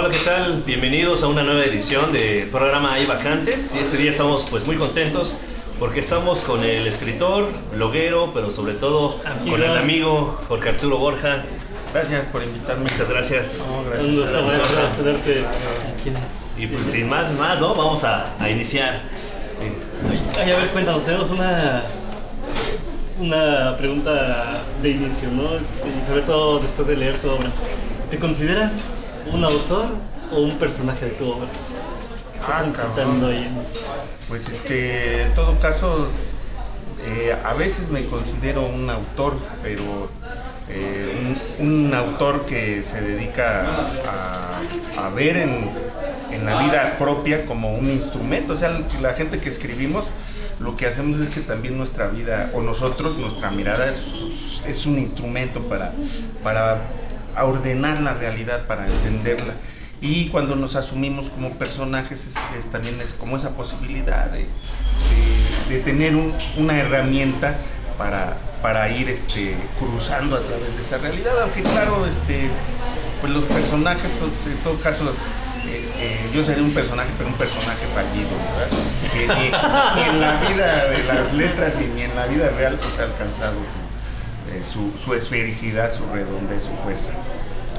Hola, ¿qué tal? Bienvenidos a una nueva edición del programa Hay Vacantes. Y este día estamos pues muy contentos porque estamos con el escritor, bloguero, pero sobre todo con el amigo Jorge Arturo Borja. Gracias por invitarme. Muchas gracias. No, gracias. Un gusto tenerte. Y pues sin más, ¿no? Vamos a iniciar. Ay, a ver, cuéntanos, tenemos una pregunta de inicio, ¿no? Y sobre todo después de leer tu obra. ¿Te consideras un autor o un personaje de tu obra? ¿Qué está transitando ahí? Pues en todo caso, a veces me considero un autor, pero un autor que se dedica a ver en la vida propia como un instrumento. O sea, la gente que escribimos, lo que hacemos es que también nuestra vida, o nosotros, nuestra mirada es un instrumento para ordenar la realidad, para entenderla. Y cuando nos asumimos como personajes, también es como esa posibilidad de tener una herramienta para ir cruzando a través de esa realidad. Aunque claro, pues los personajes, en todo caso, yo seré un personaje, pero un personaje fallido, ¿verdad? Que ni en la vida de las letras y ni en la vida real pues ha alcanzado su esfericidad, su redondez, su fuerza.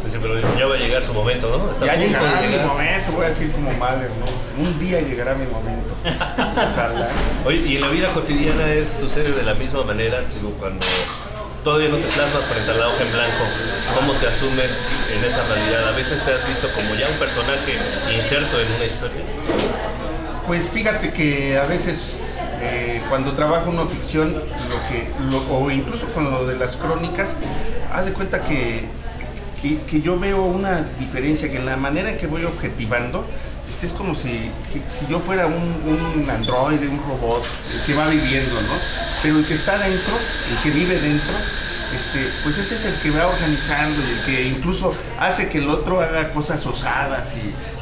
Sí, pero ya va a llegar su momento, ¿no? Ya llegará mi momento, voy a decir como Mahler, ¿no? Un día llegará mi momento. Ojalá. Oye, y en la vida cotidiana sucede de la misma manera, digo, cuando todavía no te plasmas frente a la hoja en blanco, ¿cómo te asumes en esa realidad? ¿A veces te has visto como ya un personaje inserto en una historia? Pues fíjate que a veces cuando trabajo una ficción, o incluso con lo de las crónicas, haz de cuenta que yo veo una diferencia, que en la manera en que voy objetivando, es como si yo fuera un androide, un robot que va viviendo, ¿no? Pero el que está dentro, el que vive dentro, pues ese es el que va organizando y el que incluso hace que el otro haga cosas osadas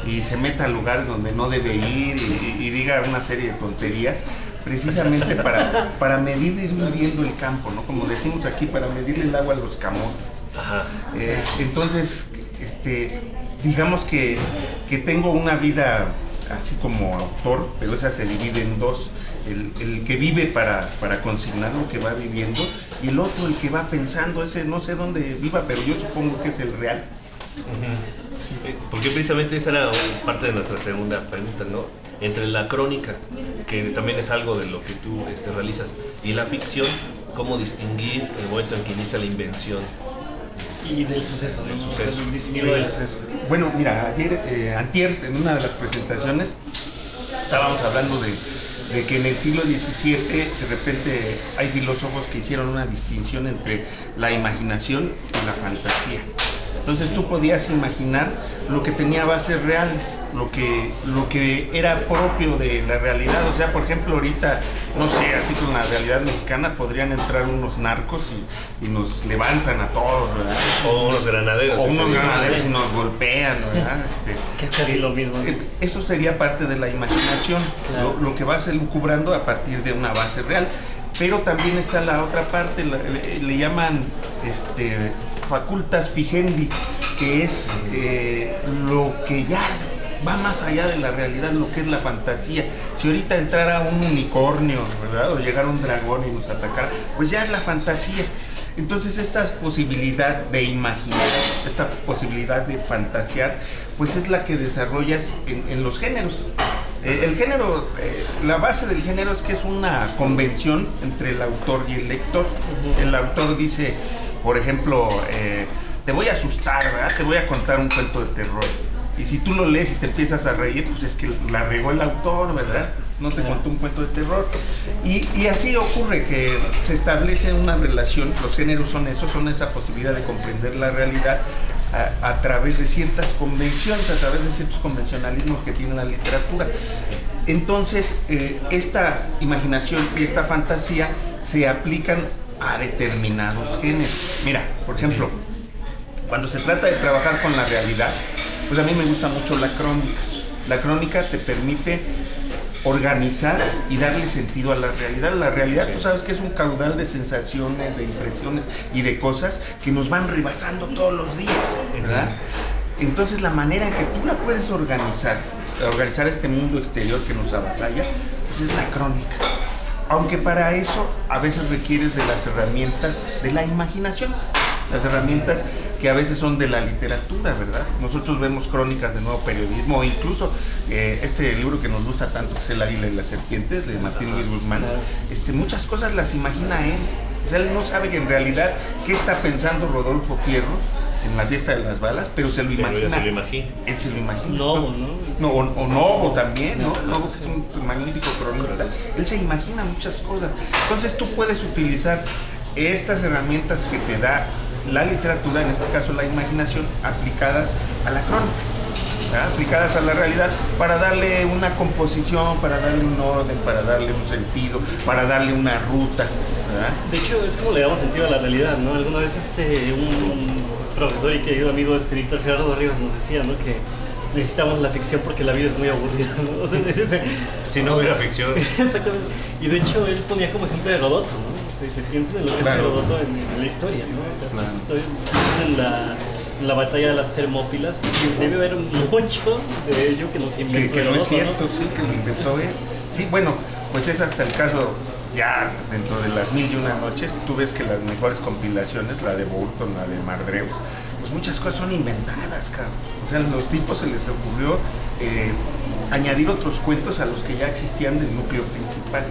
y se meta a lugares donde no debe ir y diga una serie de tonterías, precisamente para medir, ir midiendo el campo, ¿no? Como decimos aquí, para medirle el agua a los camotes. Ajá. Entonces, digamos que tengo una vida así como autor, pero esa se divide en dos: el que vive para consignar lo que va viviendo, y el otro, el que va pensando. Ese no sé dónde viva, pero yo supongo que es el real. Porque precisamente esa era parte de nuestra segunda pregunta, ¿no? Entre la crónica, que también es algo de lo que tú realizas, y la ficción, ¿cómo distinguir el momento en que inicia la invención? Y del suceso, del suceso. El distinguirlo del suceso. Bueno, mira, antier, en una de las presentaciones, estábamos hablando de que en el siglo XVII de repente hay filósofos que hicieron una distinción entre la imaginación y la fantasía. Entonces tú podías imaginar lo que tenía bases reales, lo que era propio de la realidad. O sea, por ejemplo, ahorita, no sé, así con la realidad mexicana podrían entrar unos narcos y nos levantan a todos, ¿verdad? O unos granaderos. O unos granaderos y nos golpean, ¿verdad? Que es casi lo mismo. Eso sería parte de la imaginación, claro. Lo que vas elucubrando a partir de una base real. Pero también está la otra parte, le llaman facultas figendi, que es lo que ya va más allá de la realidad, lo que es la fantasía. Si ahorita entrara un unicornio, ¿verdad? O llegara un dragón y nos atacara, pues ya es la fantasía. Entonces esta posibilidad de imaginar, esta posibilidad de fantasear, pues es la que desarrollas en los géneros. El género, la base del género es que es una convención entre el autor y el lector. El autor dice, por ejemplo, te voy a asustar, ¿verdad? Te voy a contar un cuento de terror. Y si tú lo lees y te empiezas a reír, pues es que la regó el autor, ¿verdad? No te contó un cuento de terror. Y así ocurre que se establece una relación. Los géneros son eso, son esa posibilidad de comprender la realidad a través de ciertas convenciones, a través de ciertos convencionalismos que tiene la literatura. Entonces, esta imaginación y esta fantasía se aplican a determinados géneros. Mira, por ejemplo, cuando se trata de trabajar con la realidad, pues a mí me gusta mucho la crónica. La crónica te permite organizar y darle sentido a la realidad. La realidad, sí. Tú sabes que es un caudal de sensaciones, de impresiones y de cosas que nos van rebasando todos los días, ¿verdad? Entonces la manera en que tú la puedes organizar este mundo exterior que nos avasalla, pues es la crónica. Aunque para eso a veces requieres de las herramientas de la imaginación, las herramientas que a veces son de la literatura, ¿verdad? Nosotros vemos crónicas de nuevo periodismo, o incluso este libro que nos gusta tanto, que es El Águila y las Serpientes, de Martín Luis Guzmán, muchas cosas las imagina él. O sea, él no sabe que en realidad qué está pensando Rodolfo Fierro en la fiesta de las balas, pero se lo imagina. Él se lo imagina. Él se lo imagina. Novo, ¿no? No, o Novo también, ¿no? Novo, que es un magnífico cronista. Él se imagina muchas cosas. Entonces tú puedes utilizar estas herramientas que te da la literatura, en este caso la imaginación, aplicadas a la crónica, ¿verdad? Aplicadas a la realidad, para darle una composición, para darle un orden, para darle un sentido, para darle una ruta, ¿verdad? De hecho, es como le damos sentido a la realidad, ¿no? Alguna vez un profesor y querido amigo Víctor Gerardo Rivas nos decía, ¿no?, que necesitamos la ficción porque la vida es muy aburrida, ¿no? O sea, si no hubiera ficción. Exactamente. Y de hecho él ponía como ejemplo a Heródoto, ¿no? O sea, se piensa en lo que es Heródoto en la historia, ¿no? O sea, sus historias en la batalla de las Termópilas, y debe haber mucho de ello que nos inventó que no Heródoto, es cierto, ¿no? sí, que lo inventó él. Sí, bueno, pues es hasta el caso, ya dentro de las 1001 noches, tú ves que las mejores compilaciones, la de Burton, la de Mardreus, pues muchas cosas son inventadas, cabrón. O sea, a los tipos se les ocurrió añadir otros cuentos a los que ya existían del núcleo principal.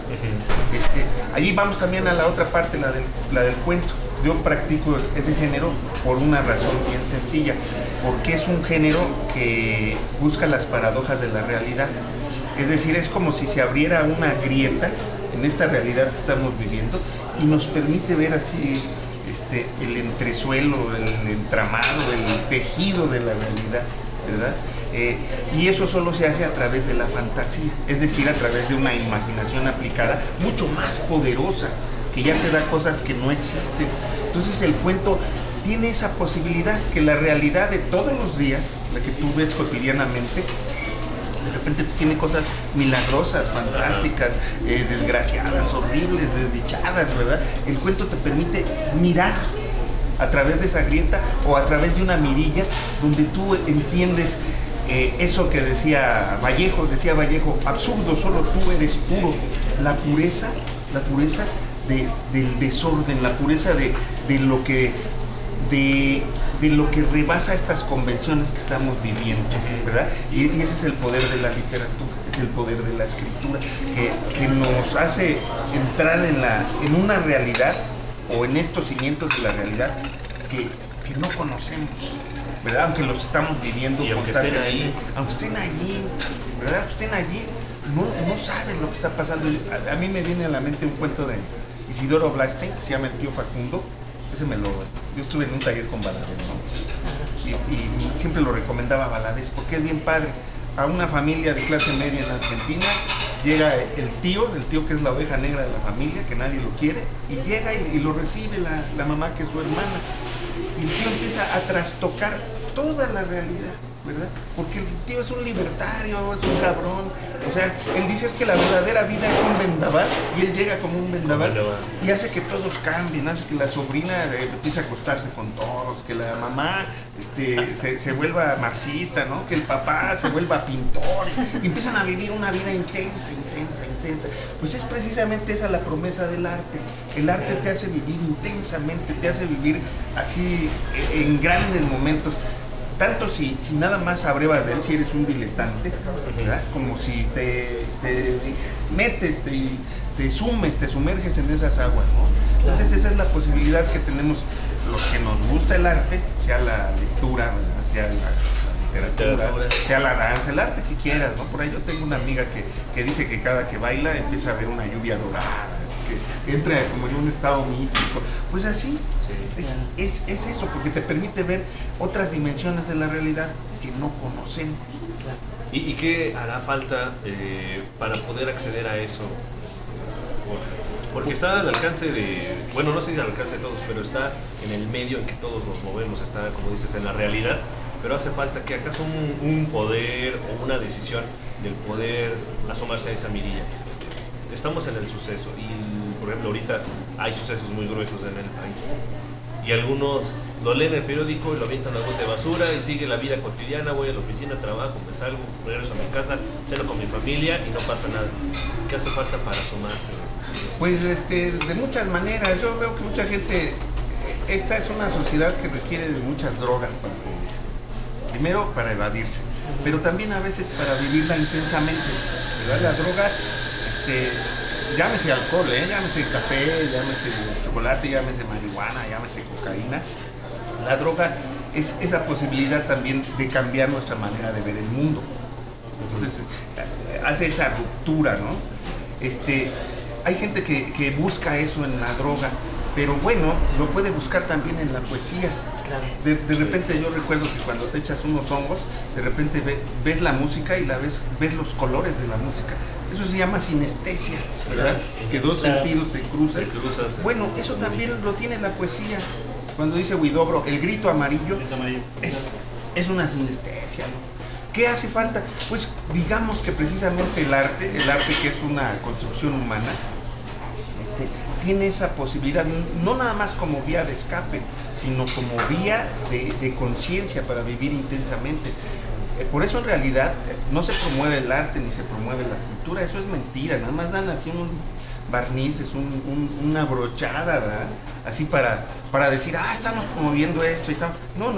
Allí vamos también a la otra parte, la del cuento. Yo practico ese género por una razón bien sencilla, porque es un género que busca las paradojas de la realidad. Es decir, es como si se abriera una grieta en esta realidad que estamos viviendo y nos permite ver así el entresuelo, el entramado, el tejido de la realidad, ¿verdad? Y eso solo se hace a través de la fantasía, es decir, a través de una imaginación aplicada mucho más poderosa, que ya te da cosas que no existen. Entonces el cuento tiene esa posibilidad, que la realidad de todos los días, la que tú ves cotidianamente, de repente tiene cosas milagrosas, fantásticas, desgraciadas, horribles, desdichadas, ¿verdad? El cuento te permite mirar a través de esa grieta o a través de una mirilla donde tú entiendes eso que decía Vallejo, absurdo, solo tú eres puro. La pureza del desorden, la pureza de lo que rebasa estas convenciones que estamos viviendo, ¿verdad? Y ese es el poder de la literatura, es el poder de la escritura, que nos hace entrar en una realidad, o en estos cimientos de la realidad que no conocemos, ¿verdad? Aunque los estamos viviendo, y aunque estén ahí, ¿verdad? Aunque estén allí, no sabes lo que está pasando. A mí me viene a la mente un cuento de Isidoro Blackstein que se llama El tío Facundo. Yo estuve en un taller con Valadez, ¿no? Y siempre lo recomendaba a Valadez porque es bien padre. A una familia de clase media en Argentina llega el tío que es la oveja negra de la familia, que nadie lo quiere, y llega y lo recibe la mamá, que es su hermana. Y el tío empieza a trastocar toda la realidad, ¿verdad? Porque el tío es un libertario, es un cabrón. O sea, él dice es que la verdadera vida es un vendaval, y él llega como un vendaval y hace que todos cambien, hace que la sobrina empiece a acostarse con todos, que la mamá se vuelva marxista, ¿no? Que el papá se vuelva pintor, y empiezan a vivir una vida intensa. Pues es precisamente esa la promesa del arte. El arte te hace vivir intensamente, te hace vivir así en grandes momentos. Tanto si nada más abrevas de él, si eres un diletante, ¿verdad? Como si te metes, te sumerges en esas aguas, ¿no? Entonces esa es la posibilidad que tenemos los que nos gusta el arte, sea la lectura, ¿verdad? Sea la literatura, sea la danza, el arte que quieras, ¿no? Por ahí yo tengo una amiga que dice que cada que baila empieza a ver una lluvia dorada, así que entra como en un estado místico. Pues así, es eso, porque te permite ver otras dimensiones de la realidad que no conocemos. ¿Y qué hará falta para poder acceder a eso, Borja? Porque está al alcance bueno, no sé si al alcance de todos, pero está en el medio en que todos nos movemos, está, como dices, en la realidad, pero hace falta que acaso un poder o una decisión del poder asomarse a esa mirilla. Estamos en el suceso y, por ejemplo, ahorita hay sucesos muy gruesos en el país y algunos lo leen en el periódico y lo avientan a bote de basura y sigue la vida cotidiana, voy a la oficina, trabajo, me salgo, regreso a mi casa, ceno con mi familia y no pasa nada. ¿Qué hace falta para sumarse? Pues de muchas maneras, yo veo que mucha gente, esta es una sociedad que requiere de muchas drogas para vivir. Primero para evadirse, pero también a veces para vivirla intensamente, ¿verdad? La droga, llámese alcohol, llámese café, llámese chocolate, llámese marihuana, llámese cocaína. La droga es esa posibilidad también de cambiar nuestra manera de ver el mundo. Entonces hace esa ruptura, ¿no? Hay gente que busca eso en la droga, pero bueno, lo puede buscar también en la poesía. Claro. De repente yo recuerdo que cuando te echas unos hongos, de repente ves la música y ves los colores de la música. Eso se llama sinestesia, ¿verdad? Que dos sentidos se cruzan. Bueno, eso también lo tiene la poesía. Cuando dice Huidobro, el grito amarillo es una sinestesia, ¿no? ¿Qué hace falta? Pues digamos que precisamente el arte que es una construcción humana, tiene esa posibilidad, no nada más como vía de escape, sino como vía de conciencia para vivir intensamente. Por eso en realidad no se promueve el arte ni se promueve la cultura, eso es mentira, nada más dan así un barniz, es una brochada, ¿verdad? Así para decir, estamos promoviendo esto. No,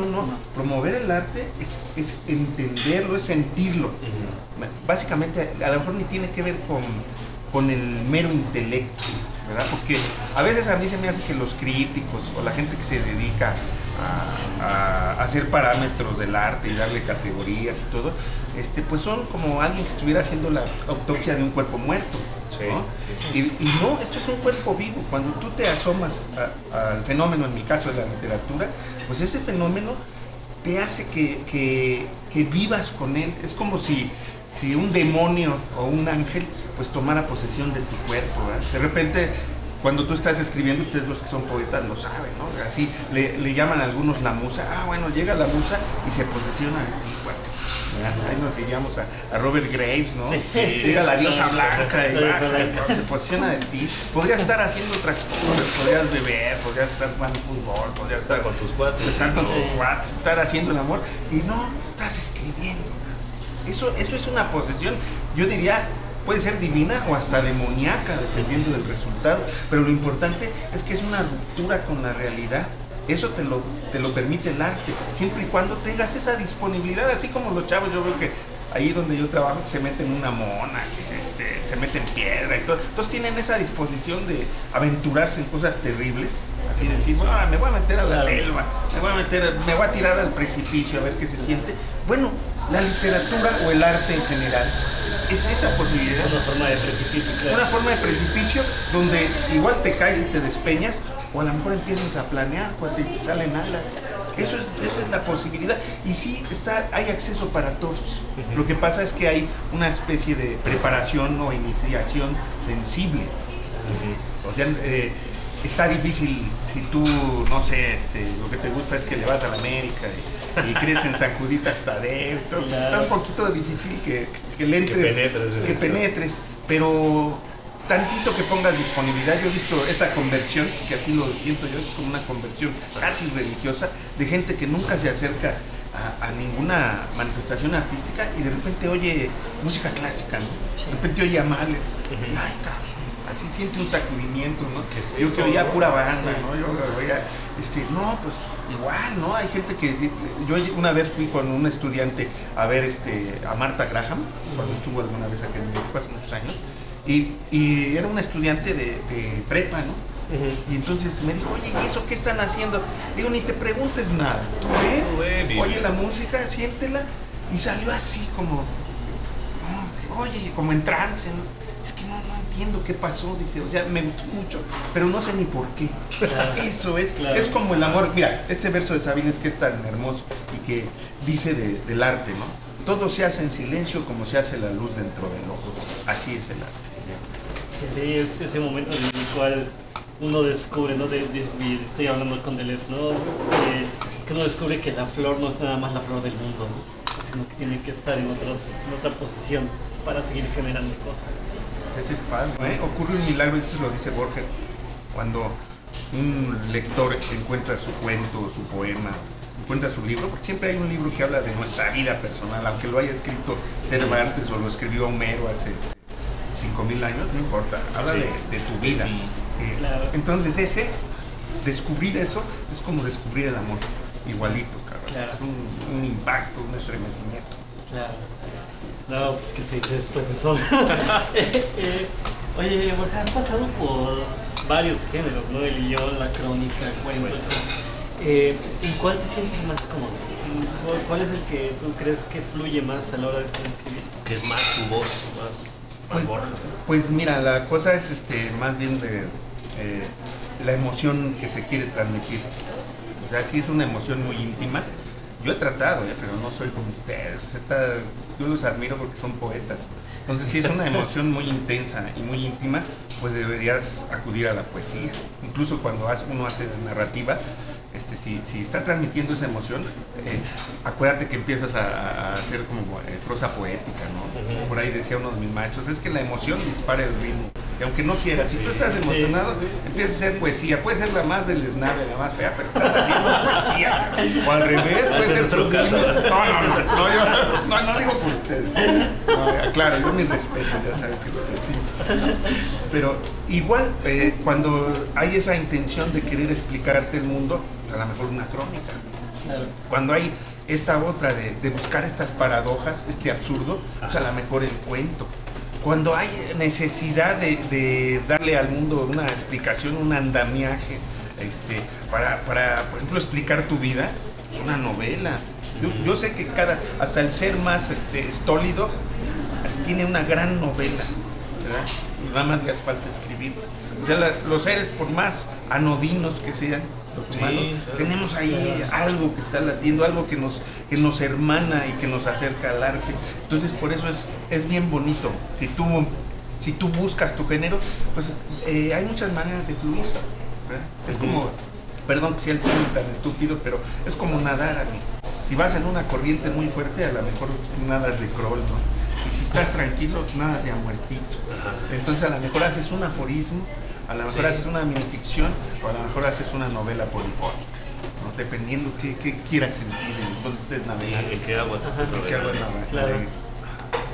promover el arte es entenderlo, es sentirlo. Básicamente a lo mejor ni tiene que ver con el mero intelecto, ¿verdad? Porque a veces a mí se me hace que los críticos o la gente que se dedica a hacer parámetros del arte y darle categorías y todo, pues son como alguien que estuviera haciendo la autopsia de un cuerpo muerto, ¿no? Y no, esto es un cuerpo vivo. Cuando tú te asomas al fenómeno, en mi caso de la literatura, pues ese fenómeno te hace que vivas con él. Es como si un demonio o un ángel pues tomara posesión de tu cuerpo, ¿verdad? De repente, cuando tú estás escribiendo, ustedes los que son poetas lo saben, ¿no? Así le llaman a algunos la musa. Bueno, llega la musa y se posesiona de tu cuerpo. Ahí nos iríamos a Robert Graves, ¿no? Sí. Llega la diosa blanca y se posesiona de ti. Podrías estar haciendo otras cosas, podrías beber, podrías estar jugando fútbol, podrías estar con tus cuates. Estar haciendo el amor y no, estás escribiendo. Eso es una posesión, yo diría, puede ser divina o hasta demoníaca, dependiendo del resultado, pero lo importante es que es una ruptura con la realidad. Eso te lo permite el arte, siempre y cuando tengas esa disponibilidad, así como los chavos, yo veo que ahí donde yo trabajo se meten una mona, que se meten piedra y todo. Entonces tienen esa disposición de aventurarse en cosas terribles, así decir, me voy a meter a la selva, me voy a tirar al precipicio a ver qué se siente. Bueno, la literatura o el arte en general es esa posibilidad. Una forma de precipicio, claro. Una forma de precipicio donde igual te caes y te despeñas, o a lo mejor empiezas a planear cuando te salen alas. Esa es la posibilidad. Y sí, hay acceso para todos. Lo que pasa es que hay una especie de preparación o iniciación sensible. O sea, está difícil si tú, no sé, lo que te gusta es que le vas a la América y crees en Sacudita hasta adentro. Claro. Está un poquito difícil que le entres, que penetres, pero tantito que pongas disponibilidad. Yo he visto esta conversión, que así lo siento yo, es como una conversión casi religiosa, de gente que nunca se acerca a ninguna manifestación artística y de repente oye música clásica, ¿no? De repente oye a Mahler. Ay, cabrón. Así siente un sacudimiento, ¿no? Yo que oía pura banda, ¿no? Yo oía, no, pues igual, ¿no? Hay gente que yo una vez fui con un estudiante a ver a Martha Graham, cuando estuvo alguna vez aquí en México hace muchos años, y era un estudiante de prepa, ¿no? Y entonces me dijo, oye, ¿y eso qué están haciendo? Digo, ni te preguntes nada, tú oye la música, siéntela, y salió así como, oye, como en trance, ¿no? Es que no entiendo qué pasó, dice, o sea, me gustó mucho, pero no sé ni por qué. Claro. Eso es, claro. Es como el amor. Mira, este verso de Sabines que es tan hermoso y que dice del arte, ¿no? Todo se hace en silencio como se hace la luz dentro del ojo. Así es el arte. Sí, es ese momento en el cual uno descubre, ¿no? Estoy hablando con Deleuze, ¿no? Que uno descubre que la flor no es nada más la flor del mundo, ¿no? Sino que tiene que estar en otra posición para seguir generando cosas. Ese es padre, ¿eh? Ocurre un milagro, esto lo dice Borges, cuando un lector encuentra su cuento, su poema, encuentra su libro, porque siempre hay un libro que habla de nuestra vida personal, aunque lo haya escrito Cervantes o lo escribió Homero hace 5,000 años, no importa, habla Sí. de tu vida. Claro. Entonces descubrir eso es como descubrir el amor, igualito, cabrón. Claro. Es un impacto, un estremecimiento. Claro. No, pues que se dice después de eso. Oye, Borja, has pasado por varios géneros, ¿no? El guión, la crónica, el cuento. Bueno. ¿En cuál te sientes más cómodo? ¿Cuál es el que tú crees que fluye más a la hora de escribir? Que es más tu voz, más Borja. Pues mira, la cosa es más bien de la emoción que se quiere transmitir. O sea, sí es una emoción muy íntima. Yo he tratado, pero no soy como ustedes. Yo los admiro porque son poetas. Entonces, si es una emoción muy intensa y muy íntima, pues deberías acudir a la poesía. Incluso cuando uno hace narrativa, si está transmitiendo esa emoción, acuérdate que empiezas a hacer como prosa poética, ¿no? Por ahí decía uno de mis machos, es que la emoción dispara el ritmo. Y aunque no quieras, si tú estás emocionado, empieza a hacer poesía. Puede ser la más deleznable, la más fea, pero estás haciendo poesía. O al revés, puede ser nuestro caso. No digo por ustedes. No, claro, yo mi respeto, ya saben que los estimo. Pero igual, cuando hay esa intención de querer explicarte el mundo, a lo mejor una crónica. Claro. Cuando hay esta otra de buscar estas paradojas, este absurdo, pues a lo mejor el cuento. Cuando hay necesidad de darle al mundo una explicación, un andamiaje, para, por ejemplo, explicar tu vida, es una novela. Yo sé que hasta el ser más estólido tiene una gran novela, ¿verdad? Y nada más le hace falta escribir. O sea, los seres, por más anodinos que sean, los humanos, claro. tenemos ahí algo que está latiendo, algo que nos hermana y que nos acerca al arte. Entonces, por eso es bien bonito. Si tú buscas tu género, pues hay muchas maneras de fluir, ¿verdad? Es como, perdón que sea el símil tan estúpido, pero es como nadar, a mí. Si vas en una corriente muy fuerte, a lo mejor nadas de crawl, ¿no? Y si estás tranquilo, nadas de a muertito. Entonces, a lo mejor haces un aforismo, a lo mejor haces una minificción, o a lo mejor haces una novela polifónica, ¿no? Dependiendo qué quieras sentir, en dónde estés navegando. ¿En qué aguas estás ¿Qué hago navegando? en la- Claro.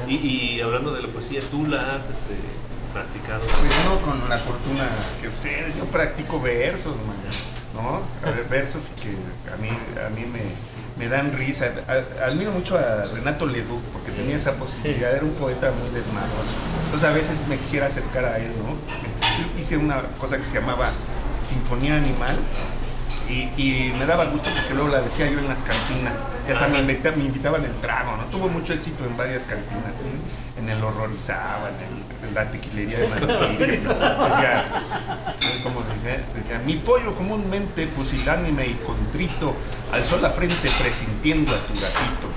Y hablando de la poesía, ¿tú la has practicado? Pues no con la fortuna que ustedes, yo practico versos, man, ¿no? A ver, versos que a mí me dan risa. Admiro mucho a Renato Leduc porque tenía esa posibilidad, era un poeta muy desmadroso. Entonces a veces me quisiera acercar a él, ¿no? Entonces, hice una cosa que se llamaba Sinfonía Animal. Y me daba gusto porque luego la decía yo en las cantinas. Y hasta me invitaban el trago, ¿no? Tuvo mucho éxito en varias cantinas. En el Horrorizaba, en la tequilería de Madrid. Decía, como decía, mi pollo comúnmente pusilánime y contrito alzó la frente presintiendo a tu gatito.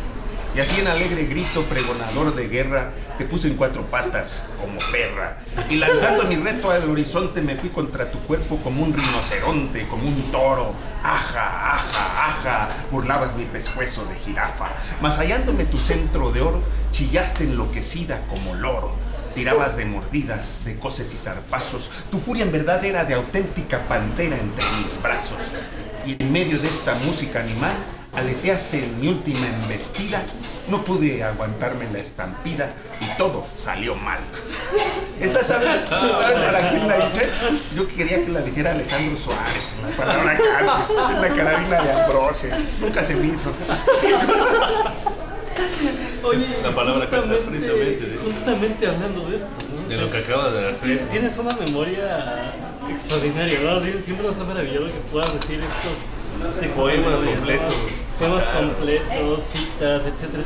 Y así en alegre grito pregonador de guerra te puse en 4 patas como perra. Y lanzando mi reto al horizonte me fui contra tu cuerpo como un rinoceronte, como un toro. Aja, aja, aja, burlabas mi pescuezo de jirafa. Mas hallándome tu centro de oro, chillaste enloquecida como loro. Tirabas de mordidas, de coces y zarpazos. Tu furia en verdad era de auténtica pantera entre mis brazos. Y en medio de esta música animal, aleteaste en mi última embestida, no pude aguantarme la estampida y todo salió mal. ¿Esa sabes para quién la hice? Yo quería que la dijera Alejandro Suárez, en la palabra cante, en la carabina de Ambrosio. Nunca se me hizo. Oye, La palabra carta, precisamente. justamente hablando de esto, ¿no? De lo que acabas de hacer. Tienes una memoria extraordinaria, ¿no? Siempre nos ha maravillado que puedas decir estos textos, Poemas ¿no? completos. Poemas completos, citas, etcétera.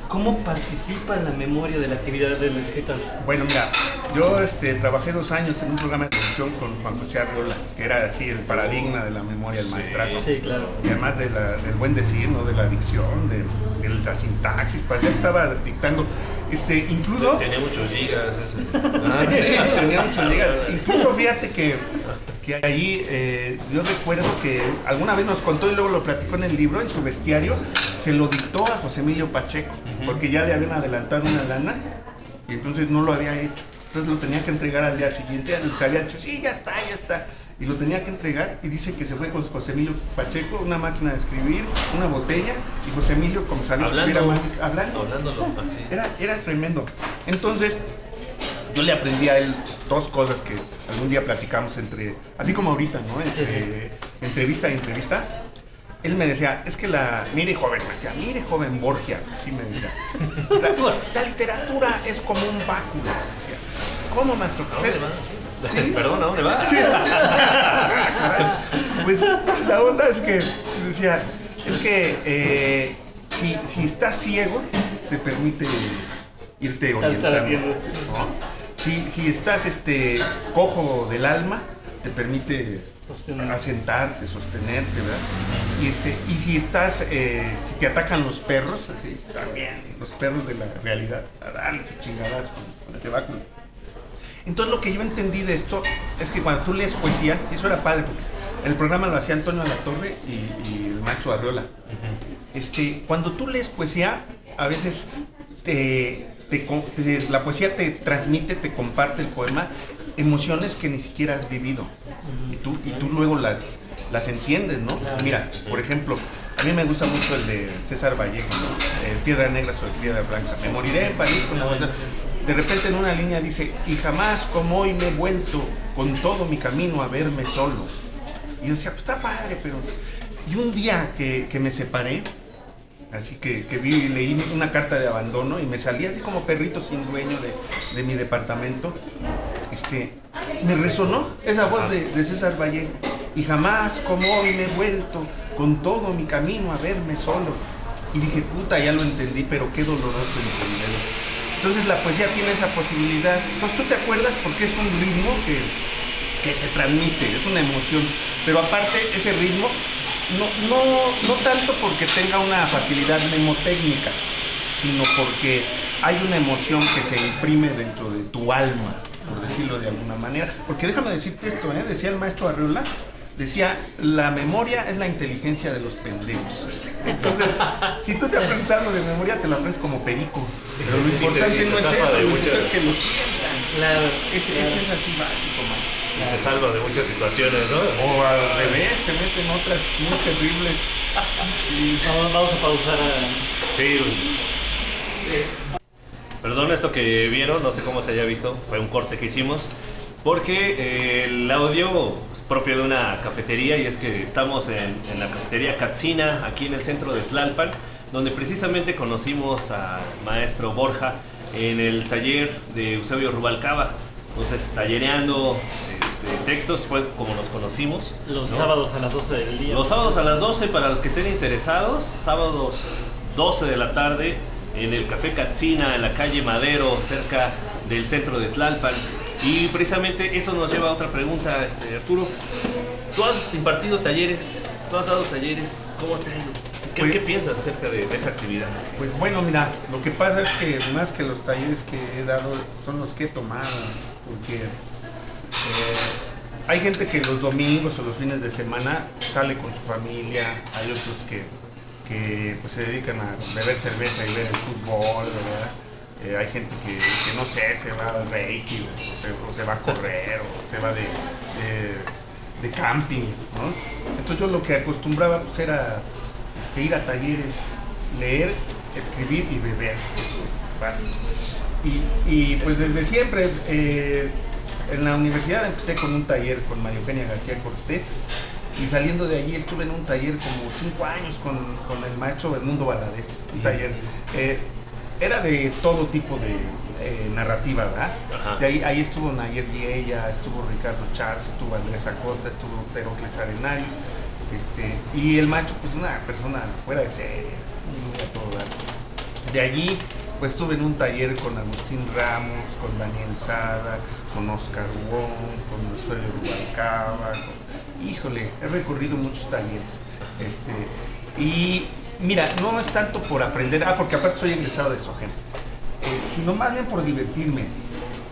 ¿Cómo participa en la memoria de la actividad del escritor? Bueno, mira, yo trabajé 2 años en un programa de televisión con Juan José Arriola, que era así el paradigma de la memoria, el maestrazo. Sí, claro. Y además del buen decir, ¿no? De la dicción, de la sintaxis, parecía que estaba dictando, incluso... Tenía muchos gigas ese. Tenía muchos gigas. Incluso fíjate que allí yo recuerdo que alguna vez nos contó y luego lo platicó en el libro, en su bestiario, se lo dictó a José Emilio Pacheco, porque ya le habían adelantado una lana y entonces no lo había hecho. Entonces lo tenía que entregar al día siguiente, se había dicho, sí, ya está. y lo tenía que entregar y dice que se fue con José Emilio Pacheco, una máquina de escribir, una botella y José Emilio, como sabía escribir, hablándolo, así. Era tremendo. Entonces, yo le aprendí a él dos cosas que algún día platicamos así como ahorita, ¿no? Entre entrevista y entrevista. Él me decía, es que mire joven Borgia, así me decía. La literatura es como un báculo, decía. ¿Cómo, maestro? ¿A dónde va? ¿Sí? Perdón, ¿a dónde va? Sí. Pues la onda es que, decía, es que si estás ciego, te permite irte orientando, ¿no? Si estás cojo del alma, te permite asentarte, sostenerte, ¿verdad? Y si si te atacan los perros, así, también, los perros de la realidad, a darle sus chingadas con ese báculo. Entonces lo que yo entendí de esto es que cuando tú lees poesía, y eso era padre, porque el programa lo hacía Antonio Alatorre y el maestro Arriola. Cuando tú lees poesía, a veces la poesía te transmite, te comparte el poema, emociones que ni siquiera has vivido. Y tú luego las entiendes, ¿no? Claro. Mira, por ejemplo, a mí me gusta mucho el de César Vallejo, ¿no? Piedra negra sobre piedra blanca. Me moriré en París con la bolsa. De repente en una línea dice, y jamás como hoy me he vuelto con todo mi camino a verme solo. Y yo decía, pues está padre, pero... Y un día que me separé, así que leí una carta de abandono y me salí así como perrito sin dueño de mi departamento, me resonó esa voz de César Vallejo. Y jamás como hoy me he vuelto con todo mi camino a verme solo. Y dije, puta, ya lo entendí, pero qué doloroso entenderlo. Entonces la poesía tiene esa posibilidad. Entonces tú te acuerdas porque es un ritmo que se transmite, es una emoción. Pero aparte ese ritmo, no tanto porque tenga una facilidad mnemotécnica, sino porque hay una emoción que se imprime dentro de tu alma, por decirlo de alguna manera. Porque déjame decirte esto, decía el maestro Arriola, decía, la memoria es la inteligencia de los pendejos. Entonces, si tú te aprendes algo de memoria, te lo aprendes como perico. Pero lo importante no es eso, lo importante es que lo sientan. Claro. Ese es así básico, man. Te salva de muchas situaciones, ¿no? O al revés, te meten otras muy terribles. Vamos a pausar Sí. Perdón, esto que vieron, no sé cómo se haya visto, fue un corte que hicimos, porque el audio es propio de una cafetería, y es que estamos en la cafetería Katsina, aquí en el centro de Tlalpan, donde precisamente conocimos al maestro Borja en el taller de Eusebio Rubalcaba. Entonces, tallereando textos fue como nos conocimos. Los sábados a las 12 del día. Los sábados a las 12, para los que estén interesados, sábados 12 de la tarde, en el Café Katsina, en la calle Madero, cerca del centro de Tlalpan. Y precisamente eso nos lleva a otra pregunta, Arturo. Tú has impartido talleres, tú has dado talleres, ¿cómo te ha ido? ¿Qué piensas acerca de esa actividad? Pues bueno, mira, lo que pasa es que más que los talleres que he dado son los que he tomado, porque hay gente que los domingos o los fines de semana sale con su familia, hay otros que pues, se dedican a beber cerveza y ver el fútbol, ¿verdad? Hay gente que no sé, se va al Reiki, o se va a correr, o se va de camping, ¿no? Entonces yo lo que acostumbraba pues, era ir a talleres, leer, escribir y beber, es básico. Y pues desde siempre, en la universidad empecé con un taller con María Eugenia García Cortés, y saliendo de allí estuve en un taller como 5 años con el maestro Edmundo Valadez, un taller, era de todo tipo de narrativa, ¿verdad? De ahí estuvo Nayer Viella, estuvo Ricardo Charles, estuvo Andrés Acosta, estuvo Perocles Arenarios, y el maestro pues una persona fuera de serie, muy a todo dar. De allí pues estuve en un taller con Agustín Ramos, con Daniel Sada, con Oscar Wong, con Eusebio Rubalcaba, híjole, he recorrido muchos talleres, y mira, no es tanto por aprender, porque aparte soy egresado de SOGEM, sino más bien por divertirme,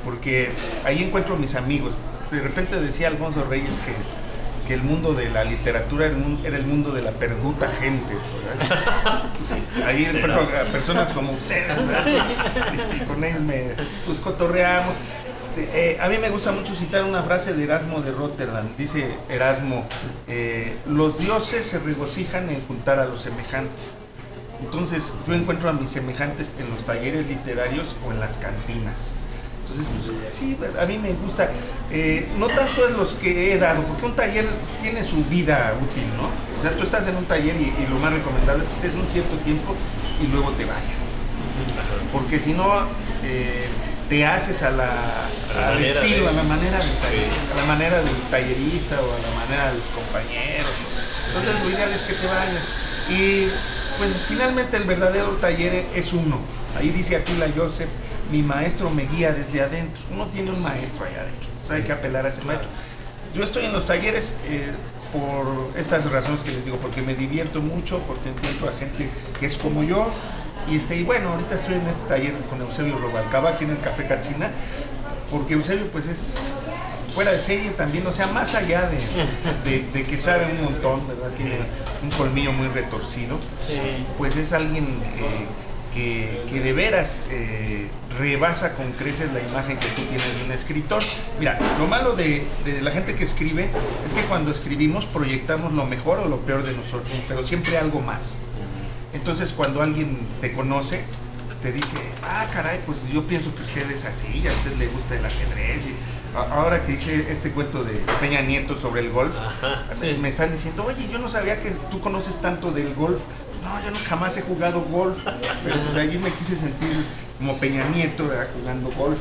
porque ahí encuentro a mis amigos. De repente decía Alfonso Reyes que el mundo de la literatura era el mundo de la perduta gente, ¿verdad? Pues, ahí encuentro a personas como ustedes, ¿verdad? Y con ellos pues cotorreamos. A mí me gusta mucho citar una frase de Erasmo de Rotterdam. Dice Erasmo, los dioses se regocijan en juntar a los semejantes. Entonces yo encuentro a mis semejantes en los talleres literarios o en las cantinas. Entonces, pues, sí, a mí me gusta. No tanto es los que he dado, porque un taller tiene su vida útil, ¿no? O sea, tú estás en un taller y lo más recomendable es que estés un cierto tiempo y luego te vayas. Porque si no, te haces al estilo, a la manera del taller, a la manera del tallerista o a la manera de los compañeros. Entonces lo ideal es que te vayas. Y pues finalmente el verdadero taller es uno. Ahí dice Attila Joseph, mi maestro me guía desde adentro. Uno tiene un maestro allá adentro, o hay que apelar a ese maestro. Yo estoy en los talleres por estas razones que les digo, porque me divierto mucho, porque encuentro a gente que es como yo. Y bueno, ahorita estoy en este taller con Eusebio Rubalcaba, aquí en el Café Cachina, porque Eusebio pues es fuera de serie también, o sea, más allá de que sabe un montón, ¿verdad? Tiene un colmillo muy retorcido, sí. Pues es alguien que de veras rebasa con creces la imagen que tú tienes de un escritor. Mira, lo malo de la gente que escribe es que cuando escribimos proyectamos lo mejor o lo peor de nosotros, pero siempre algo más. Entonces cuando alguien te conoce, te dice, ah, caray, pues yo pienso que usted es así, a usted le gusta el ajedrez. Y ahora que hice este cuento de Peña Nieto sobre el golf, sí. Me están diciendo, oye, yo no sabía que tú conoces tanto del golf. Pues no, yo no, jamás he jugado golf, pero pues allí me quise sentir como Peña Nieto, ¿verdad? Jugando golf.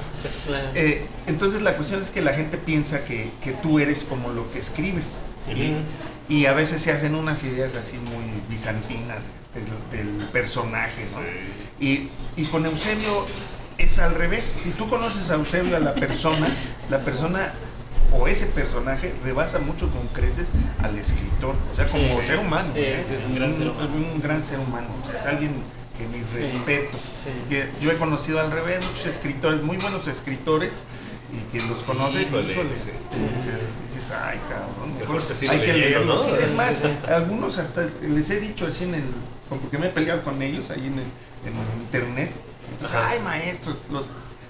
Entonces la cuestión es que la gente piensa que tú eres como lo que escribes. Y a veces se hacen unas ideas así muy bizantinas del personaje, ¿no? Sí. Y con Eusebio es al revés. Si tú conoces a Eusebio, a la persona o ese personaje rebasa mucho con creces al escritor, o sea, como ser humano. Sí, es un gran ser humano. Un gran ser humano, o sea, es alguien que mis respetos. Que yo he conocido al revés muchos escritores, muy buenos escritores, y que los conoces y dices, ay, cabrón, mejor hay que leerlos. ¿No? Es más, algunos hasta les he dicho así porque me he peleado con ellos ahí en internet. Entonces, ay, maestro, los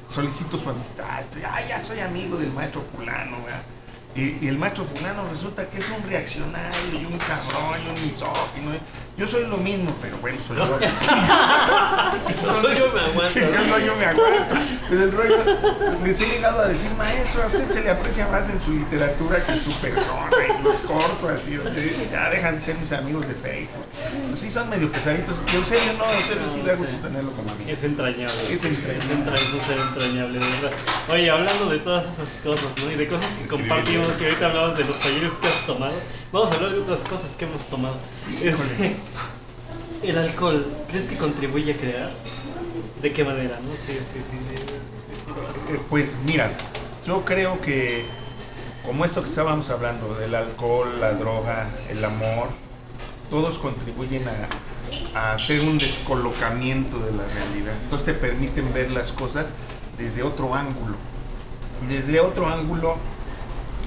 solicito su amistad. Ay, ya soy amigo del maestro fulano, ¿verdad? Y el maestro fulano resulta que es un reaccionario y un cabrón y un misógino. Yo soy lo mismo, pero bueno, soy yo. No soy yo, me aguanto. Sí, yo me aguanto. Pero el rollo, les he llegado a decir, maestro, a usted se le aprecia más en su literatura que en su persona, y los corto así, ya dejan de ser mis amigos de Facebook. Sí son medio pesaditos. Y Eusebio no, Eusebio sí le hago tenerlo como amigo. Es entrañable. Es un ser entrañable, de verdad. Oye, hablando de todas esas cosas, ¿no? Y de cosas que compartimos, y ahorita hablabas de los talleres que has tomado, vamos a hablar de otras cosas que hemos tomado. ¿El alcohol crees que contribuye a crear? ¿De qué manera? ¿No? Sí. Pues mira, yo creo que como esto que estábamos hablando, del alcohol, la droga, el amor, todos contribuyen a hacer un descolocamiento de la realidad. Entonces te permiten ver las cosas desde otro ángulo. Y desde otro ángulo,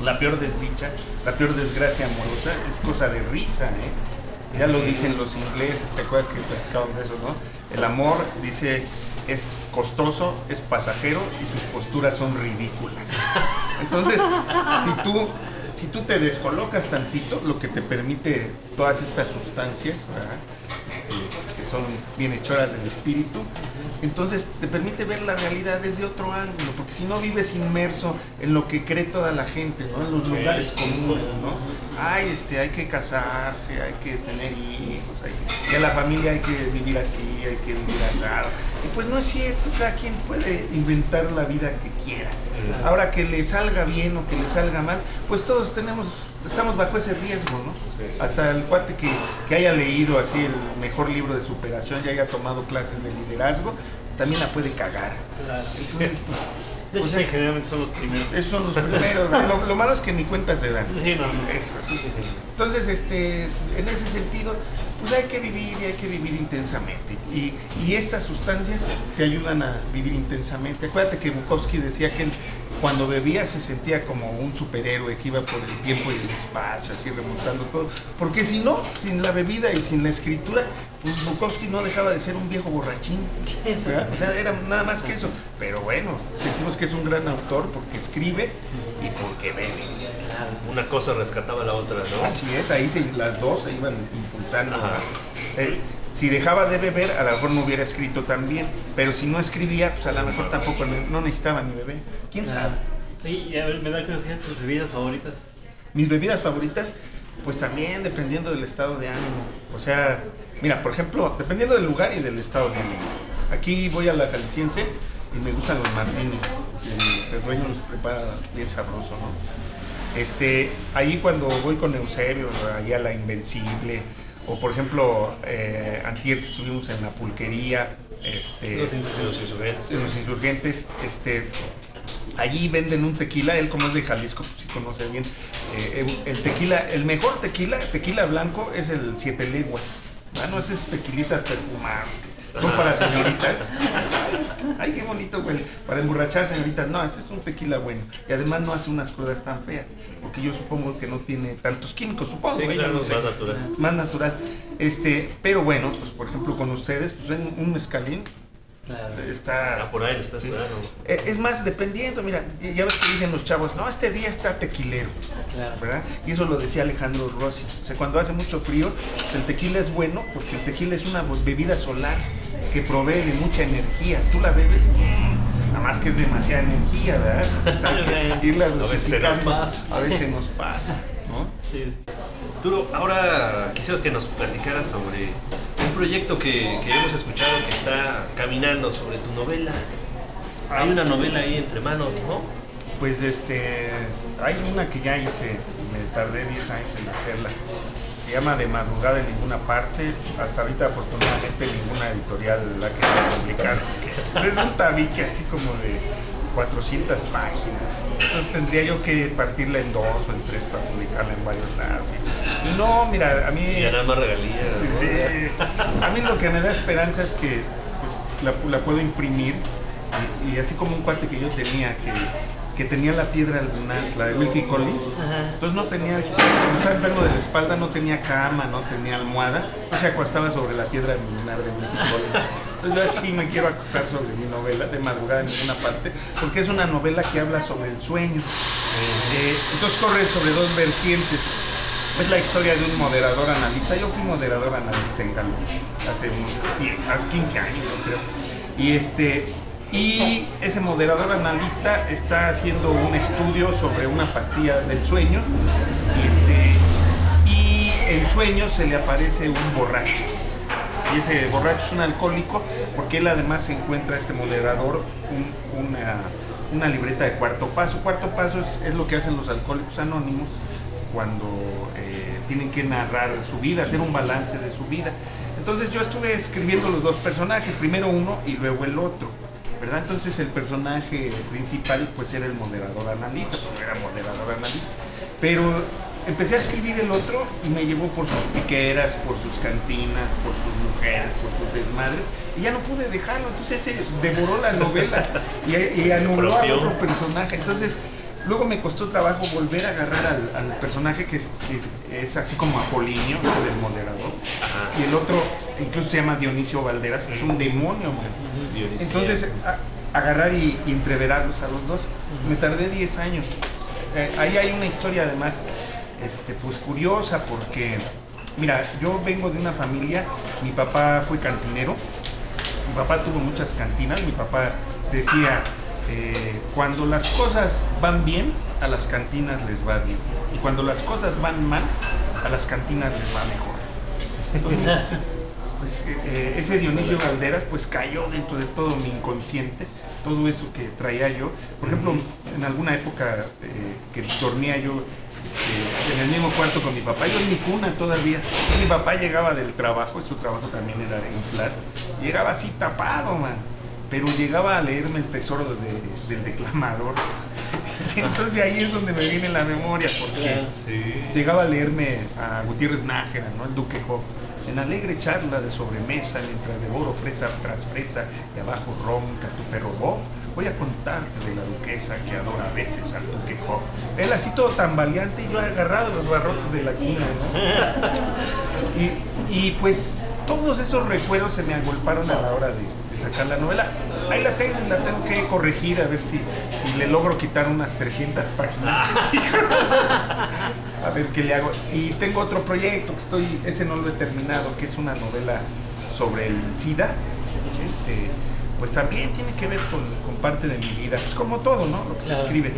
la peor desdicha, la peor desgracia amorosa es cosa de risa, ¿eh? Ya lo dicen los ingleses, ¿te acuerdas que platicaban de eso, no? El amor, dice, es costoso, es pasajero y sus posturas son ridículas. Entonces, si tú te descolocas tantito, lo que te permite todas estas sustancias, ¿verdad? Que son bienhechoras del espíritu, entonces te permite ver la realidad desde otro ángulo, porque si no vives inmerso en lo que cree toda la gente, ¿no? En los lugares comunes, ¿no? Ay, hay que casarse, hay que tener hijos, que la familia hay que vivir así, hay que vivir asado. Y pues no es cierto, cada quien puede inventar la vida que quiera. Ahora, que le salga bien o que le salga mal, pues todos estamos bajo ese riesgo, ¿no? Sí. Hasta el cuate que haya leído así el mejor libro de superación y haya tomado clases de liderazgo, también la puede cagar. Claro. Entonces, de hecho, sí, generalmente son los primeros. Esos son los primeros. Lo malo es que ni cuenta se dan. Sí, no. Eso. Entonces, en ese sentido, pues hay que vivir y hay que vivir intensamente. Y estas sustancias te ayudan a vivir intensamente. Acuérdate que Bukowski decía que él, cuando bebía se sentía como un superhéroe que iba por el tiempo y el espacio, así remontando todo. Porque si no, sin la bebida y sin la escritura, pues Bukowski no dejaba de ser un viejo borrachín, ¿verdad? O sea, era nada más que eso. Pero bueno, sentimos que es un gran autor porque escribe y porque bebe. Claro. Una cosa rescataba a la otra, ¿no? Así es, ahí las dos se iban impulsando. Si dejaba de beber, a lo mejor no hubiera escrito tan bien, pero si no escribía, pues a lo mejor tampoco no necesitaba ni beber. ¿Quién sabe? Y a ver, me da curiosidad tus bebidas favoritas. Mis bebidas favoritas, pues también dependiendo del estado de ánimo. O sea, mira, por ejemplo, dependiendo del lugar y del estado de ánimo. Aquí voy a la Jalisciense y me gustan los martinis. El dueño los prepara bien sabroso, ¿no? Ahí cuando voy con Eusebio, ahí a la Invencible, o por ejemplo, antier que estuvimos en la pulquería, los insurgentes, allí venden un tequila, él como es de Jalisco, pues sí conoce bien, el tequila, el mejor tequila blanco es el Siete Leguas, no esos tequilitas perfumados, son para señoritas. Ay, qué bonito, güey. Para emborrachar señoritas. No, ese es un tequila bueno. Y además no hace unas crudas tan feas. Porque yo supongo que no tiene tantos químicos, supongo. Sí, claro, no sé. más natural. Más natural. Pero bueno, pues por ejemplo con ustedes, pues en un mezcalín. Claro. Está... por ahí lo está esperando. Es más, dependiendo, mira, ya ves que dicen los chavos, no, este día está tequilero, Claro. ¿verdad? Y eso lo decía Alejandro Rossi. O sea, cuando hace mucho frío, el tequila es bueno porque el tequila es una bebida solar que provee de mucha energía. Tú la bebes, nada más que es demasiada energía, ¿verdad? Entonces hay que irla dosificando. A veces nos pasa, ¿no? Sí. Duro, ahora quisiera que nos platicaras sobre un proyecto que hemos escuchado que está caminando sobre tu novela. Hay una novela ahí entre manos, ¿no? Pues hay una que ya hice, me tardé 10 años en hacerla. Se llama De madrugada en ninguna parte. Hasta ahorita afortunadamente ninguna editorial la quiere publicar. Es un tabique así como de 400 páginas. Entonces tendría yo que partirla en 2 o en 3 para publicarla en varios lados. Y no, mira, a mí... Y ganar más regalías, ¿no? Sí, a mí lo que me da esperanza es que pues, la puedo imprimir y así como un cuate que yo tenía que tenía la piedra lunar, la de Wilkie Collins. Entonces no tenía, estaba enfermo de la espalda, no tenía cama, no tenía almohada, no se acostaba sobre la piedra lunar de Wilkie Collins. Entonces yo así me quiero acostar sobre mi novela, De madrugada en ninguna parte, porque es una novela que habla sobre el sueño. Entonces corre sobre 2 vertientes. Es la historia de un moderador analista. Yo fui moderador analista en Galo hace 15 años, yo creo. Y ese moderador analista está haciendo un estudio sobre una pastilla del sueño. Y en sueño se le aparece un borracho. Y ese borracho es un alcohólico porque él además encuentra este moderador una libreta de cuarto paso. Cuarto paso es lo que hacen los alcohólicos anónimos cuando tienen que narrar su vida, hacer un balance de su vida. Entonces yo estuve escribiendo los 2 personajes, primero uno y luego el otro, ¿verdad? Entonces el personaje principal pues era el moderador analista, porque era moderador analista. Pero empecé a escribir el otro y me llevó por sus piqueras, por sus cantinas, por sus mujeres, por sus desmadres, y ya no pude dejarlo. Entonces ese devoró la novela y anuló al otro personaje. Entonces luego me costó trabajo volver a agarrar al personaje que es así como Apolinio, ese del moderador. Y el otro incluso se llama Dionisio Valderas, que es un demonio, man. Entonces agarrar y entreverarlos a los 2. Me tardé 10 años. Ahí hay una historia además pues curiosa porque, mira, yo vengo de una familia, mi papá fue cantinero, mi papá tuvo muchas cantinas, mi papá decía... cuando las cosas van bien, a las cantinas les va bien. Y cuando las cosas van mal, a las cantinas les va mejor. Entonces, pues, ese Dionisio Valderas pues cayó dentro de todo mi inconsciente, todo eso que traía yo. Por ejemplo, en alguna época que dormía yo en el mismo cuarto con mi papá, yo en mi cuna todavía. Mi papá llegaba del trabajo, su trabajo también era inflar, llegaba así tapado, man. Pero llegaba a leerme El tesoro del declamador. Entonces de ahí es donde me viene la memoria, porque llegaba a leerme a Gutiérrez Nájera, ¿no? El Duque Job. en alegre charla de sobremesa, mientras devoro fresa tras fresa y abajo ronca tu perro Bob, voy a contarte de la duquesa que adora a veces al duque Job. Él así todo tambaleante y yo agarrado los barrotes de la cuna, ¿no? Y pues todos esos recuerdos se me agolparon a la hora de sacar la novela. Ahí la tengo que corregir a ver si le logro quitar unas 300 páginas. A ver qué le hago. Y tengo otro proyecto ese no lo he terminado, que es una novela sobre el SIDA. Pues también tiene que ver con parte de mi vida, pues como todo, ¿no? Lo que se escribe.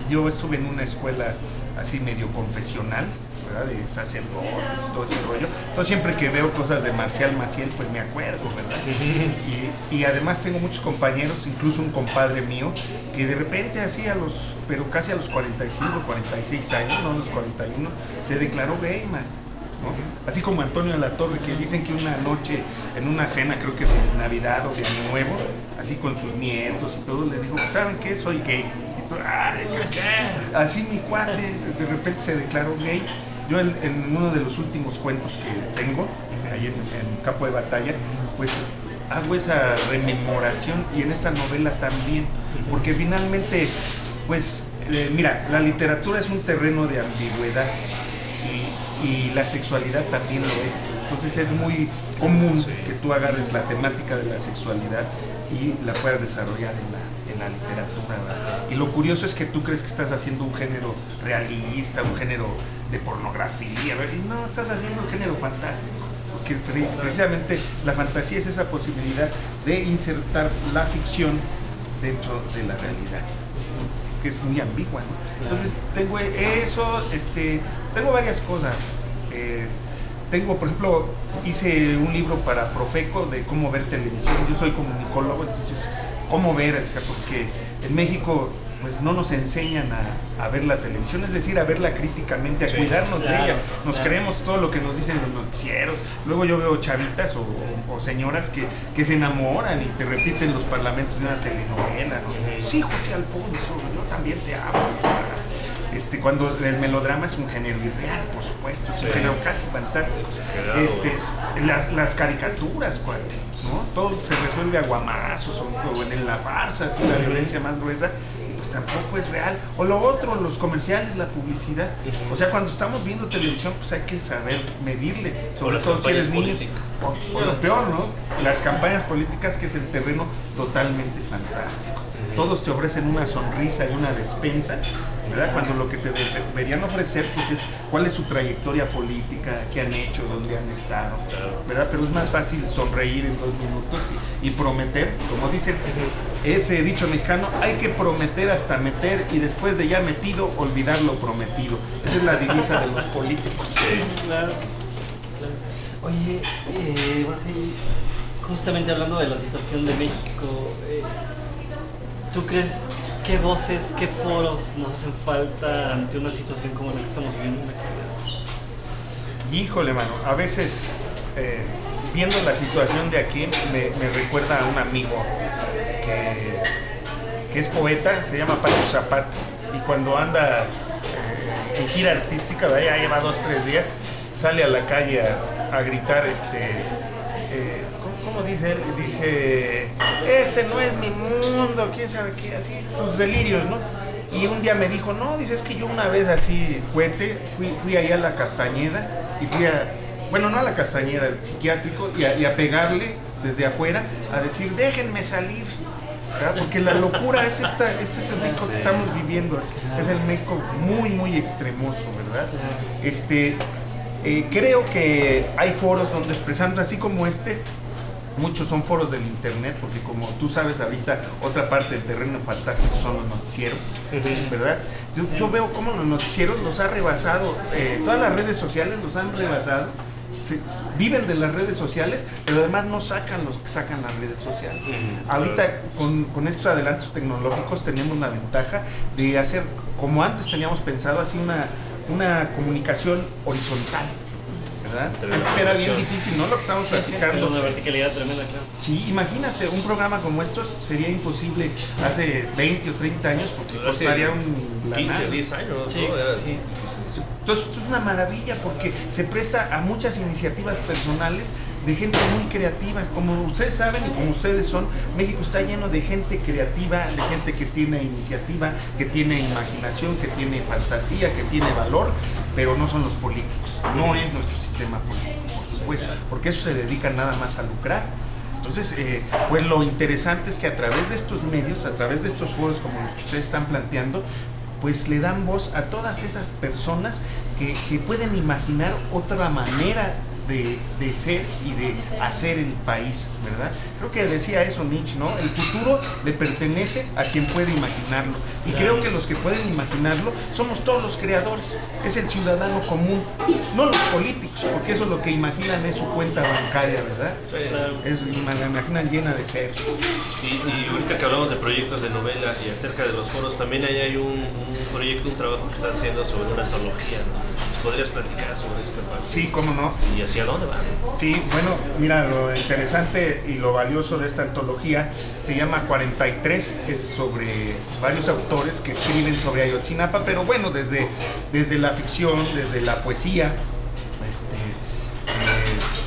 Yo estuve en una escuela así medio confesional, ¿verdad? De sacerdotes, todo ese rollo. Entonces siempre que veo cosas de Marcial Maciel, pues me acuerdo, ¿verdad? Y además tengo muchos compañeros, incluso un compadre mío, que de repente así pero casi a los 45, 46 años, no a los 41, se declaró gay, man. ¿No? Así como Antonio de la Torre, que dicen que una noche en una cena, creo que de Navidad o de Año Nuevo, así con sus nietos y todo, les dijo, ¿saben qué? Soy gay. Y todo, ¡ay, qué! Así mi cuate de repente se declaró gay. Yo en uno de los últimos cuentos que tengo, ahí en Campo de Batalla, pues hago esa rememoración, y en esta novela también, porque finalmente, pues, mira, la literatura es un terreno de ambigüedad, y la sexualidad también lo es. Entonces es muy común que tú agarres la temática de la sexualidad y la puedas desarrollar en la literatura, ¿verdad? Y lo curioso es que tú crees que estás haciendo un género realista, un género de pornografía, ¿verdad? Y no, estás haciendo un género fantástico, porque precisamente la fantasía es esa posibilidad de insertar la ficción dentro de la realidad, que es muy ambigua, ¿no? Entonces tengo eso, tengo varias cosas. Tengo, por ejemplo, hice un libro para Profeco de cómo ver televisión. Yo soy comunicólogo, entonces cómo ver, o sea, porque en México pues no nos enseñan a ver la televisión, es decir, a verla críticamente, a cuidarnos de ella. Nos creemos todo lo que nos dicen los noticieros. Luego yo veo chavitas o señoras que se enamoran y te repiten los parlamentos de una telenovela, ¿no? Sí, José Alfonso, yo también te amo. Cuando el melodrama es un género irreal, por supuesto, es un género casi fantástico. Las caricaturas, cuate, ¿no? Todo se resuelve a guamazos o en la farsa, así, la violencia más gruesa, pues tampoco es real. O lo otro, los comerciales, la publicidad. O sea, cuando estamos viendo televisión, pues hay que saber medirle, sobre todo si eres niño. O lo peor, ¿no? Las campañas políticas, que es el terreno totalmente fantástico. Todos te ofrecen una sonrisa y una despensa, ¿verdad? Cuando lo que te deberían ofrecer, pues, es cuál es su trayectoria política, qué han hecho, dónde han estado, ¿verdad? Pero es más fácil sonreír en 2 minutos y prometer, como dicen ese dicho mexicano, hay que prometer hasta meter, y después de ya metido, olvidar lo prometido. Esa es la divisa de los políticos. Sí, claro. Oye, justamente hablando de la situación de México, ¿tú crees qué voces, qué foros nos hacen falta ante una situación como la que estamos viviendo en la actualidad? Híjole, mano, a veces viendo la situación de aquí me recuerda a un amigo que es poeta, se llama Pacho Zapata, y cuando anda en gira artística, ya lleva 2-3 días, sale a la calle a gritar, ¿cómo dice él? Dice, este no es mi mundo, quién sabe qué, así, sus delirios, ¿no? Y un día me dijo, no, dice, es que yo una vez así, fui ahí a la Castañeda, y bueno, no a la Castañeda, al psiquiátrico, y a pegarle desde afuera, a decir, déjenme salir, ¿verdad? Porque la locura es este México que estamos viviendo, es el México muy, muy extremoso, ¿verdad? Creo que hay foros donde expresamos, así como muchos son foros del internet, porque como tú sabes ahorita, otra parte del terreno fantástico son los noticieros, ¿verdad? Yo veo cómo los noticieros los ha rebasado, todas las redes sociales los han rebasado, viven de las redes sociales, pero además no sacan los que sacan las redes sociales. Ahorita con estos adelantos tecnológicos tenemos la ventaja de hacer, como antes teníamos pensado, así una comunicación horizontal, ¿verdad? Antes era bien difícil, ¿no? Lo que estamos platicando. Una verticalidad tremenda, claro. Sí, imagínate, un programa como estos sería imposible hace 20 o 30 años, porque costaría un 15 o 10 años, ¿no? Sí. Entonces esto es una maravilla porque se presta a muchas iniciativas personales de gente muy creativa. Como ustedes saben y como ustedes son, México está lleno de gente creativa, de gente que tiene iniciativa, que tiene imaginación, que tiene fantasía, que tiene valor, pero no son los políticos, no es nuestro sistema político, por supuesto, porque eso se dedica nada más a lucrar. Entonces, pues lo interesante es que a través de estos medios, a través de estos foros como los que ustedes están planteando, pues le dan voz a todas esas personas que pueden imaginar otra manera de ser y de hacer el país, ¿verdad? Creo que decía eso Nietzsche, ¿no? El futuro le pertenece a quien puede imaginarlo. Y creo que los que pueden imaginarlo somos todos los creadores. Es el ciudadano común, no los políticos, porque eso lo que imaginan es su cuenta bancaria, ¿verdad? Sí. La imaginan llena de ser. Y ahorita que hablamos de proyectos de novelas y acerca de los foros, también ahí hay un proyecto, un trabajo que está haciendo sobre una antología, ¿no? ¿Podrías platicar sobre esta parte? Sí, cómo no. ¿Y hacia dónde va? Sí, bueno, mira, lo interesante y lo valioso de esta antología se llama 43, es sobre varios autores que escriben sobre Ayotzinapa, pero bueno, desde la ficción, desde la poesía,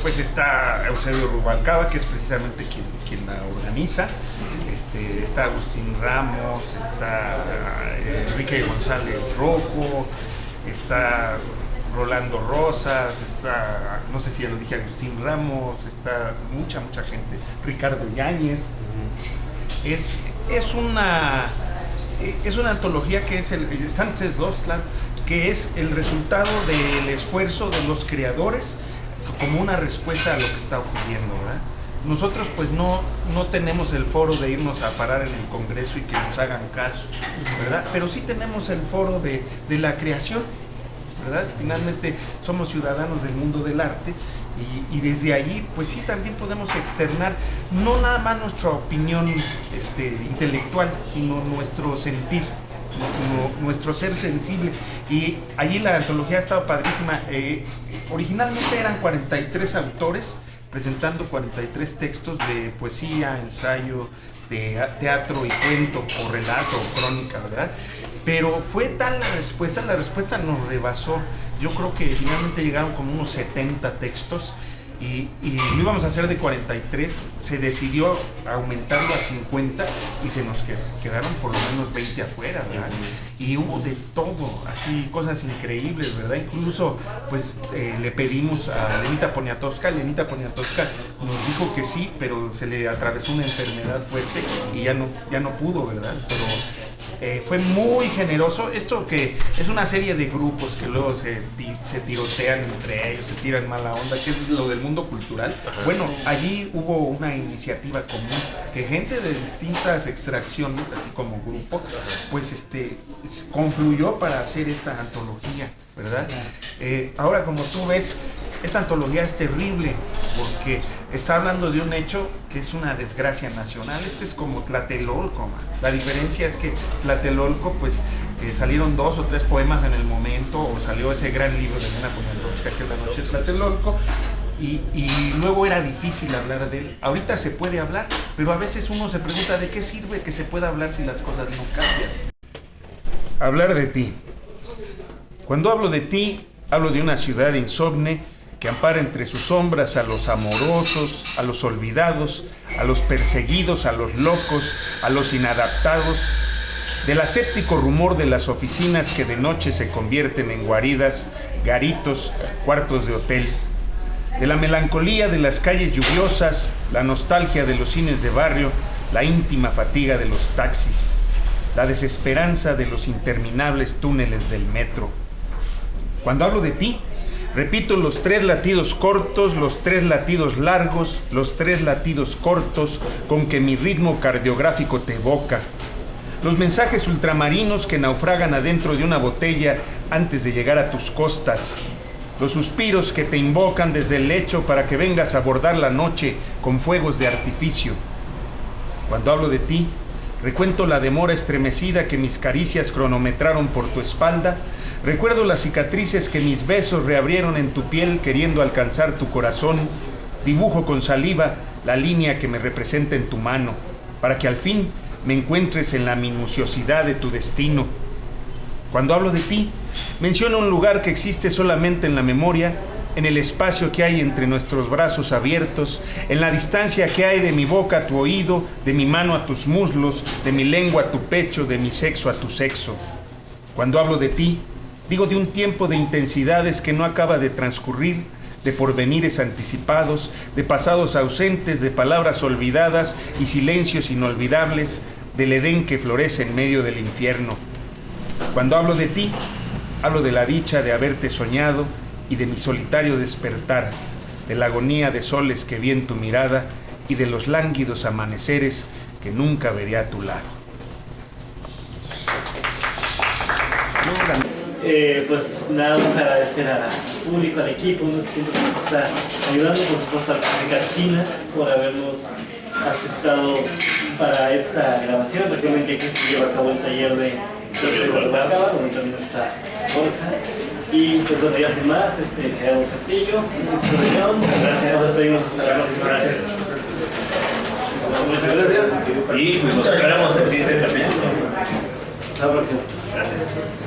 pues está Eusebio Rubalcaba, que es precisamente quien la organiza, está Agustín Ramos, está Enrique González Rojo, está Rolando Rosas, está, no sé si ya lo dije, Agustín Ramos, está mucha gente, Ricardo Yáñez. Es una antología que están ustedes dos, claro, que es el resultado del esfuerzo de los creadores como una respuesta a lo que está ocurriendo, ¿verdad? Nosotros pues no tenemos el foro de irnos a parar en el Congreso y que nos hagan caso, ¿verdad? Pero sí tenemos el foro de la creación, ¿verdad? Finalmente somos ciudadanos del mundo del arte y desde allí pues sí también podemos externar no nada más nuestra opinión intelectual, sino nuestro sentir, nuestro ser sensible. Y allí la antología ha estado padrísima. Originalmente eran 43 autores presentando 43 textos de poesía, ensayo, de teatro y cuento, o relato, o crónica, ¿verdad? Pero fue tal la respuesta nos rebasó. Yo creo que finalmente llegaron como unos 70 textos y lo íbamos a hacer de 43, se decidió aumentarlo a 50 y se nos quedaron por lo menos 20 afuera, ¿verdad? Y hubo de todo, así cosas increíbles, ¿verdad? Incluso pues le pedimos a Lenita Poniatowska nos dijo que sí, pero se le atravesó una enfermedad fuerte y ya no pudo, ¿verdad? Pero fue muy generoso. Esto que es una serie de grupos que luego se tirotean entre ellos, se tiran mala onda, que es lo del mundo cultural. Ajá. Bueno, allí hubo una iniciativa común que gente de distintas extracciones, así como grupo, pues confluyó para hacer esta antología, ¿verdad? Ahora, como tú ves, esta antología es terrible porque está hablando de un hecho que es una desgracia nacional. Es como Tlatelolco, man. La diferencia es que Tlatelolco, pues salieron 2 o 3 poemas en el momento, o salió ese gran libro de Elena Poniatowska, que es La noche de Tlatelolco, y luego era difícil hablar de él. Ahorita se puede hablar, pero a veces uno se pregunta de qué sirve que se pueda hablar si las cosas no cambian. Hablar de ti. Cuando hablo de ti, hablo de una ciudad insomne que ampara entre sus sombras a los amorosos, a los olvidados, a los perseguidos, a los locos, a los inadaptados, del aséptico rumor de las oficinas que de noche se convierten en guaridas, garitos, cuartos de hotel, de la melancolía de las calles lluviosas, la nostalgia de los cines de barrio, la íntima fatiga de los taxis, la desesperanza de los interminables túneles del metro. Cuando hablo de ti, repito los 3 latidos cortos, los 3 latidos largos, los 3 latidos cortos con que mi ritmo cardiográfico te evoca. Los mensajes ultramarinos que naufragan adentro de una botella antes de llegar a tus costas. Los suspiros que te invocan desde el lecho para que vengas a bordar la noche con fuegos de artificio. Cuando hablo de ti, recuento la demora estremecida que mis caricias cronometraron por tu espalda. Recuerdo las cicatrices que mis besos reabrieron en tu piel queriendo alcanzar tu corazón. Dibujo con saliva la línea que me representa en tu mano, para que al fin me encuentres en la minuciosidad de tu destino. Cuando hablo de ti, Menciono un lugar que existe solamente en la memoria, en el espacio que hay entre nuestros brazos abiertos, en la distancia que hay de mi boca a tu oído, de mi mano a tus muslos, de mi lengua a tu pecho, de mi sexo a tu sexo. Cuando hablo de ti, digo de un tiempo de intensidades que no acaba de transcurrir, de porvenires anticipados, de pasados ausentes, de palabras olvidadas y silencios inolvidables, del Edén que florece en medio del infierno. Cuando hablo de ti, hablo de la dicha de haberte soñado y de mi solitario despertar, de la agonía de soles que vi en tu mirada y de los lánguidos amaneceres que nunca veré a tu lado. Pues nada más agradecer al público, al equipo, que nos está ayudando, por supuesto a la Cocina por habernos aceptado para esta grabación. Recuerden que aquí se lleva a cabo el taller de Guadalajara, donde también está Borja. Y pues bueno, ya sin más, Gerardo Castillo, Francisco de León, gracias, nos despedimos hasta la próxima. Gracias. Muchas gracias. Y pues nos esperamos en el siguiente capítulo. Hasta la próxima. Gracias.